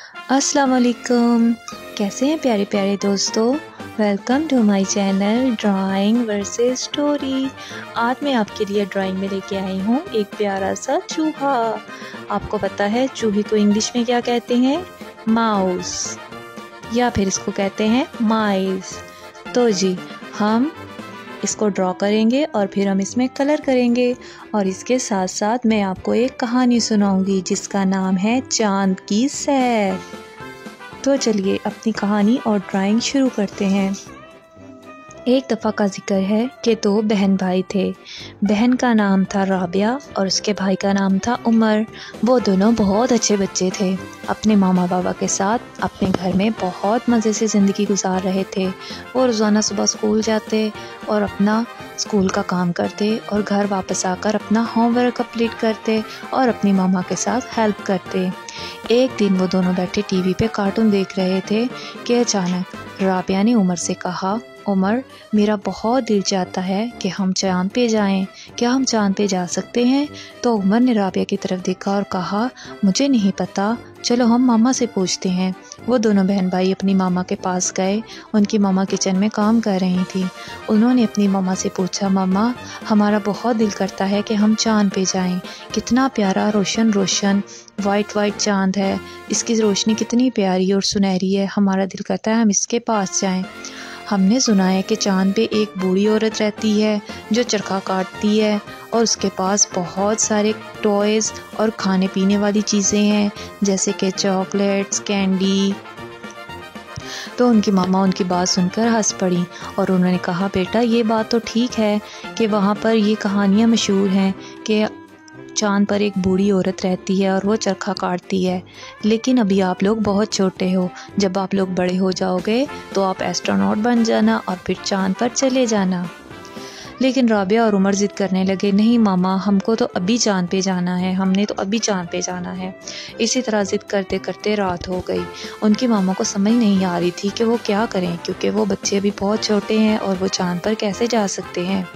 अस्सलाम वालेकुम। कैसे हैं प्यारे प्यारे दोस्तों। Welcome to my channel drawing versus story. आज मैं आपके लिए ड्राइंग में लेके आई हूँ एक प्यारा सा चूहा। आपको पता है चूहे को इंग्लिश में क्या कहते हैं? माउस, या फिर इसको कहते हैं माइस। तो जी हम इसको ड्रॉ करेंगे और फिर हम इसमें कलर करेंगे, और इसके साथ साथ मैं आपको एक कहानी सुनाऊंगी जिसका नाम है चांद की सैर। तो चलिए अपनी कहानी और ड्राइंग शुरू करते हैं। एक दफ़ा का जिक्र है कि दो बहन भाई थे। बहन का नाम था राबिया और उसके भाई का नाम था उमर। वो दोनों बहुत अच्छे बच्चे थे। अपने मामा बाबा के साथ अपने घर में बहुत मज़े से ज़िंदगी गुजार रहे थे। वो रोज़ाना सुबह स्कूल जाते और अपना स्कूल का काम करते और घर वापस आकर अपना होमवर्क कंप्लीट करते और अपनी मामा के साथ हेल्प करते। एक दिन वो दोनों बैठे टीवी पे कार्टून देख रहे थे कि अचानक राबिया ने उमर से कहा, उमर मेरा बहुत दिल चाहता है कि हम चांद पे जाएं। क्या हम चांद पे जा सकते हैं? तो उमर ने राबिया की तरफ देखा और कहा, मुझे नहीं पता, चलो हम मामा से पूछते हैं। वो दोनों बहन भाई अपनी मामा के पास गए। उनकी मामा किचन में काम कर रही थी। उन्होंने अपनी मामा से पूछा, मामा हमारा बहुत दिल करता है कि हम चांद पे जाएं। कितना प्यारा रोशन रोशन वाइट वाइट चांद है, इसकी रोशनी कितनी प्यारी और सुनहरी है। हमारा दिल करता है हम इसके पास जाएं। हमने सुना है कि चांद पे एक बूढ़ी औरत रहती है जो चरखा काटती है और उसके पास बहुत सारे टॉयज़ और खाने पीने वाली चीज़ें हैं, जैसे कि चॉकलेट्स, कैंडी। तो उनकी मामा उनकी बात सुनकर हंस पड़ी और उन्होंने कहा, बेटा ये बात तो ठीक है कि वहाँ पर ये कहानियाँ मशहूर हैं कि चांद पर एक बूढ़ी औरत रहती है और वो चरखा काटती है, लेकिन अभी आप लोग बहुत छोटे हो। जब आप लोग बड़े हो जाओगे तो आप एस्ट्रोनॉट बन जाना और फिर चांद पर चले जाना। लेकिन राबिया और उमर ज़िद करने लगे, नहीं मामा हमको तो अभी चांद पे जाना है, हमने तो अभी चांद पे जाना है। इसी तरह ज़िद करते करते रात हो गई। उनकी मामा को समझ नहीं आ रही थी कि वो क्या करें, क्योंकि वो बच्चे अभी बहुत छोटे हैं और वो चांद पर कैसे जा सकते हैं।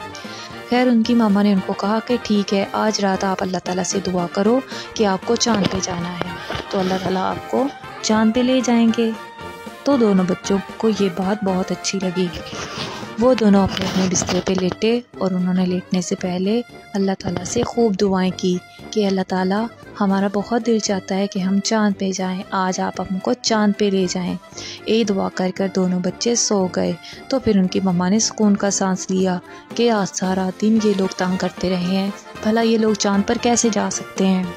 खैर उनकी मामा ने उनको कहा कि ठीक है, आज रात आप अल्लाह ताला से दुआ करो कि आपको चांद पे जाना है, तो अल्लाह ताला आपको चांद पे ले जाएंगे। तो दोनों बच्चों को ये बात बहुत अच्छी लगी। वो दोनों अपने अपने बिस्तर पे लेटे और उन्होंने लेटने से पहले अल्लाह ताला से खूब दुआएं की कि अल्लाह ताला हमारा बहुत दिल चाहता है कि हम चांद पे जाएं, आज आप हमको चांद पे ले जाएं। ये दुआ कर कर दोनों बच्चे सो गए। तो फिर उनकी मम्मा ने सुकून का सांस लिया कि आज सारा दिन ये लोग तंग करते रहे हैं, भला ये लोग चांद पर कैसे जा सकते हैं।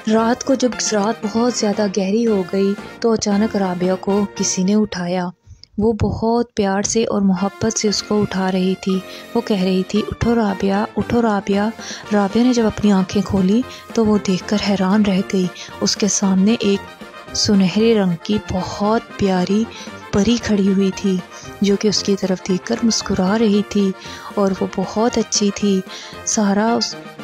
रात को जब रात बहुत ज़्यादा गहरी हो गई तो अचानक राबिया को किसी ने उठाया। वो बहुत प्यार से और मोहब्बत से उसको उठा रही थी। वो कह रही थी, उठो राबिया, उठो राबिया। राबिया ने जब अपनी आंखें खोली तो वो देखकर हैरान रह गई। उसके सामने एक सुनहरे रंग की बहुत प्यारी परी खड़ी हुई थी जो कि उसकी तरफ देखकर मुस्कुरा रही थी और वो बहुत अच्छी थी।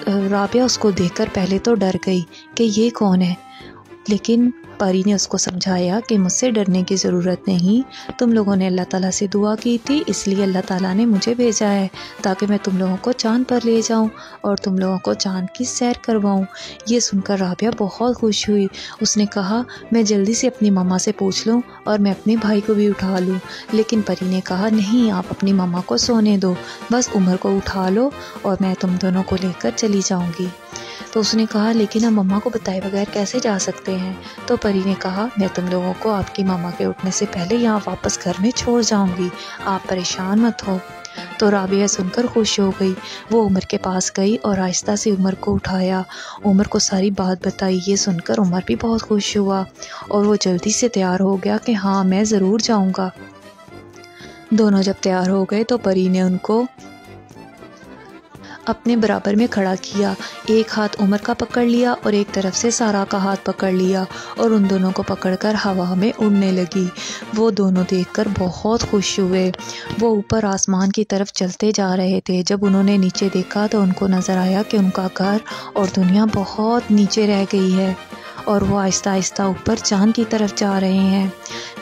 राबिया उसको देखकर पहले तो डर गई कि ये कौन है, लेकिन परी ने उसको समझाया कि मुझसे डरने की ज़रूरत नहीं, तुम लोगों ने अल्लाह ताला से दुआ की थी, इसलिए अल्लाह ताला ने मुझे भेजा है ताकि मैं तुम लोगों को चांद पर ले जाऊं और तुम लोगों को चांद की सैर करवाऊं। ये सुनकर राबिया बहुत खुश हुई। उसने कहा, मैं जल्दी से अपनी मामा से पूछ लूं और मैं अपने भाई को भी उठा लूं। लेकिन परी ने कहा, नहीं, आप अपनी मामा को सोने दो, बस उमर को उठा लो और मैं तुम दोनों को लेकर चली जाऊँगी। तो उसने कहा, लेकिन हम मम्मा को बताए बगैर कैसे जा सकते हैं? तो परी ने कहा, मैं तुम लोगों को आपकी मामा के उठने से पहले यहाँ वापस घर में छोड़ जाऊंगी, आप परेशान मत हो। तो राबिया सुनकर खुश हो गई। वो उमर के पास गई और आहिस्ता से उमर को उठाया, उमर को सारी बात बताई। ये सुनकर उमर भी बहुत खुश हुआ और वो जल्दी से तैयार हो गया कि हाँ मैं ज़रूर जाऊँगा। दोनों जब तैयार हो गए तो परी ने उनको अपने बराबर में खड़ा किया। एक हाथ उमर का पकड़ लिया और एक तरफ से सारा का हाथ पकड़ लिया और उन दोनों को पकड़कर हवा में उड़ने लगी। वो दोनों देखकर बहुत खुश हुए। वो ऊपर आसमान की तरफ चलते जा रहे थे। जब उन्होंने नीचे देखा तो उनको नज़र आया कि उनका घर और दुनिया बहुत नीचे रह गई है और वो आहिस्ता आहिस्ता ऊपर चांद की तरफ जा रहे हैं।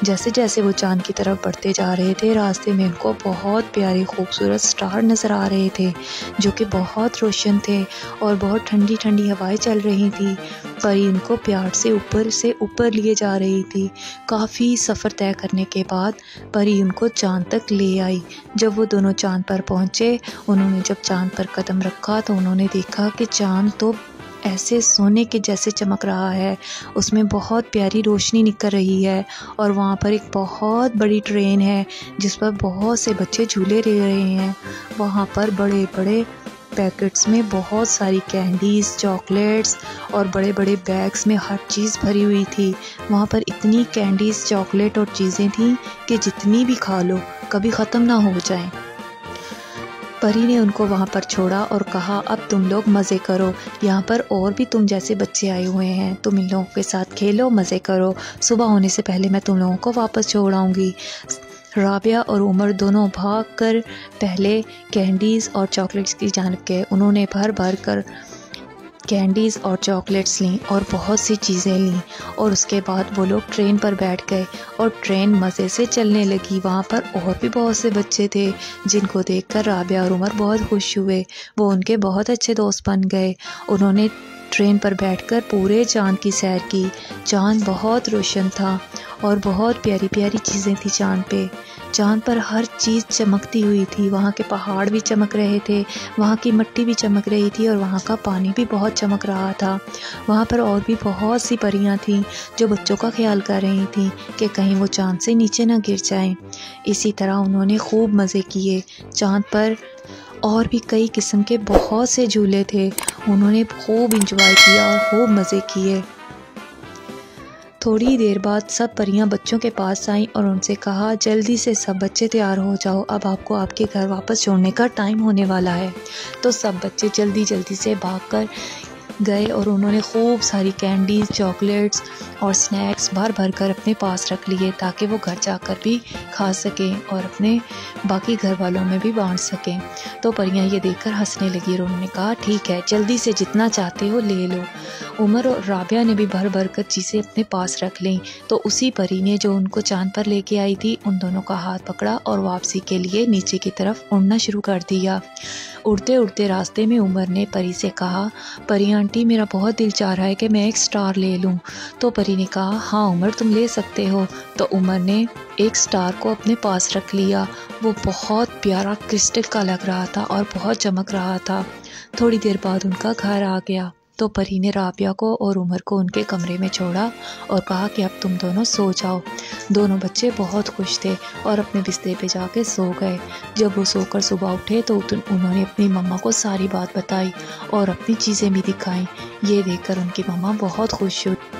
जैसे जैसे वो चांद की तरफ बढ़ते जा रहे थे, रास्ते में उनको बहुत प्यारे खूबसूरत स्टार नज़र आ रहे थे जो कि बहुत रोशन थे और बहुत ठंडी ठंडी हवाएं चल रही थी। پری ان کو پیار سے اوپر لیے جا رہی تھی۔ کافی سفر طے کرنے کے بعد پری ان کو چاند تک لے آئی۔ جب وہ دونوں چاند پر پہنچے، انہوں نے جب چاند پر قدم رکھا تو انہوں نے دیکھا کہ چاند تو ایسے سونے کے جیسے چمک رہا ہے، اس میں بہت پیاری روشنی نکل رہی ہے، اور وہاں پر ایک بہت بڑی ٹرین ہے جس پر بہت سے بچے جھولے لے رہے ہیں۔ وہاں پر بڑے بڑے پیکٹس میں بہت ساری کینڈیز، چاکلیٹس اور بڑے بڑے بیگز میں ہر چیز بھری ہوئی تھی۔ وہاں پر اتنی کینڈیز، چاکلیٹ اور چیزیں تھیں کہ جتنی بھی کھا لو کبھی ختم نہ ہو جائیں۔ پری نے ان کو وہاں پر چھوڑا اور کہا اب تم لوگ مزے کرو، یہاں پر اور بھی تم جیسے بچے آئے ہوئے ہیں، تم ان لوگوں کے ساتھ کھیلو، مزے کرو، صبح ہونے سے پہلے میں تم لوگوں کو واپس چھوڑ آؤں گی۔ رابعہ اور عمر دونوں بھاگ کر پہلے کینڈیز اور چاکلیٹس کی جانب گئے۔ انہوں نے بھر کر کینڈیز اور چاکلیٹس لیں اور بہت سی چیزیں لیں، اور اس کے بعد وہ لوگ ٹرین پر بیٹھ گئے اور ٹرین مزے سے چلنے لگی۔ وہاں پر اور بھی بہت سے بچے تھے جن کو دیکھ کر رابعہ اور عمر بہت خوش ہوئے، وہ ان کے بہت اچھے دوست بن گئے۔ انہوں نے ٹرین پر بیٹھ کر پورے چاند کی سیر کی۔ چاند بہت روشن تھا اور بہت پیاری پیاری چیزیں تھیں چاند پہ۔ چاند پر ہر چیز چمکتی ہوئی تھی، وہاں کے پہاڑ بھی چمک رہے تھے، وہاں کی مٹی بھی چمک رہی تھی، اور وہاں کا پانی بھی بہت چمک رہا تھا۔ وہاں پر اور بھی بہت سی پریاں تھیں جو بچوں کا خیال کر رہی تھیں کہ کہیں وہ چاند سے نیچے نہ گر جائیں۔ اسی طرح انہوں نے خوب مزے کیے۔ چاند پر اور بھی کئی قسم کے بہت سے جھولے تھے، انہوں نے خوب انجوائے کیا اور خوب مزے کیے۔ تھوڑی دیر بعد سب پریاں بچوں کے پاس آئیں اور ان سے کہا جلدی سے سب بچے تیار ہو جاؤ، اب آپ کو آپ کے گھر واپس چھوڑنے کا ٹائم ہونے والا ہے۔ تو سب بچے جلدی سے بھاگ کر گئے اور انہوں نے خوب ساری کینڈیز، چاکلیٹس اور سنیکس بھر کر اپنے پاس رکھ لیے تاکہ وہ گھر جا کر بھی کھا سکیں اور اپنے باقی گھر والوں میں بھی بانٹ سکیں۔ تو پریاں یہ دیکھ کر ہنسنے لگی اور انہوں نے کہا ٹھیک ہے، جلدی سے جتنا چاہتے ہو لے لو۔ عمر اور رابعہ نے بھی بھر کر چیزیں اپنے پاس رکھ لیں، تو اسی پری نے جو ان کو چاند پر لے کے آئی تھی ان دونوں کا ہاتھ پکڑا اور واپسی کے لیے نیچے کی طرف اڑنا شروع کر دیا۔ اڑتے راستے میں عمر نے پری سے کہا پری آنٹی میرا بہت دل چاہ رہا ہے کہ میں ایک سٹار لے لوں۔ تو پری نے کہا ہاں عمر تم لے سکتے ہو۔ تو عمر نے ایک سٹار کو اپنے پاس رکھ لیا، وہ بہت پیارا کرسٹل کا لگ رہا تھا اور بہت چمک رہا تھا۔ تھوڑی دیر بعد ان کا گھر آ گیا تو پری نے رابعہ کو اور عمر کو ان کے کمرے میں چھوڑا اور کہا کہ اب تم دونوں سو جاؤ۔ دونوں بچے بہت خوش تھے اور اپنے بستر پہ جا کے سو گئے۔ جب وہ سو کر صبح اٹھے تو انہوں نے اپنی مما کو ساری بات بتائی اور اپنی چیزیں بھی دکھائیں۔ یہ دیکھ کر ان کی مما بہت خوش ہوئی۔